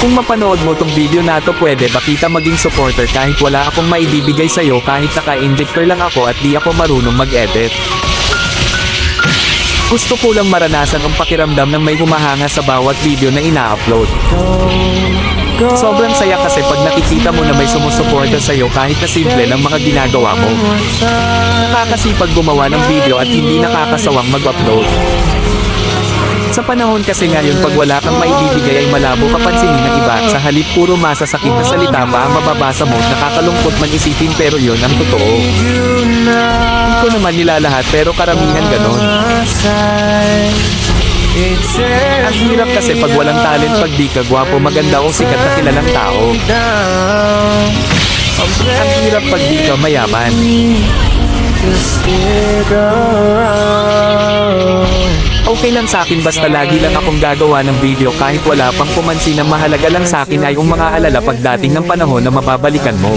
Kung mapanood mo tong video na to, pwede ba kita maging supporter kahit wala akong maibibigay sa'yo, kahit naka-injector lang ako at di ako marunong mag-edit. Gusto ko lang maranasan ang pakiramdam ng may humahanga sa bawat video na ina-upload. Sobrang saya kasi pag nakikita mo na may sumusuporta sa'yo kahit na simple ng mga ginagawa mo. Nakakasipag gumawa ng video at hindi nakakasawang mag-upload. Sa panahon kasi ngayon, pag wala kang maibibigay ay malabo ka pansinin ng iba. Sa halip puro masasakit na salita pa ang mababasa mo, nakakalungkot man isipin, pero yun ang totoo. Hindi ko naman nilalahat pero karamihan ganon. Ang hirap kasi pag walang talent, pag di ka gwapo, maganda o sikat na kilalang tao. Ang hirap pag di ka mayaman. Okay lang sa akin basta lagi lang akong gagawa ng video kahit wala pang pumansin. Ang mahalaga lang sa akin ay yung mga alala pagdating ng panahon na mababalikan mo.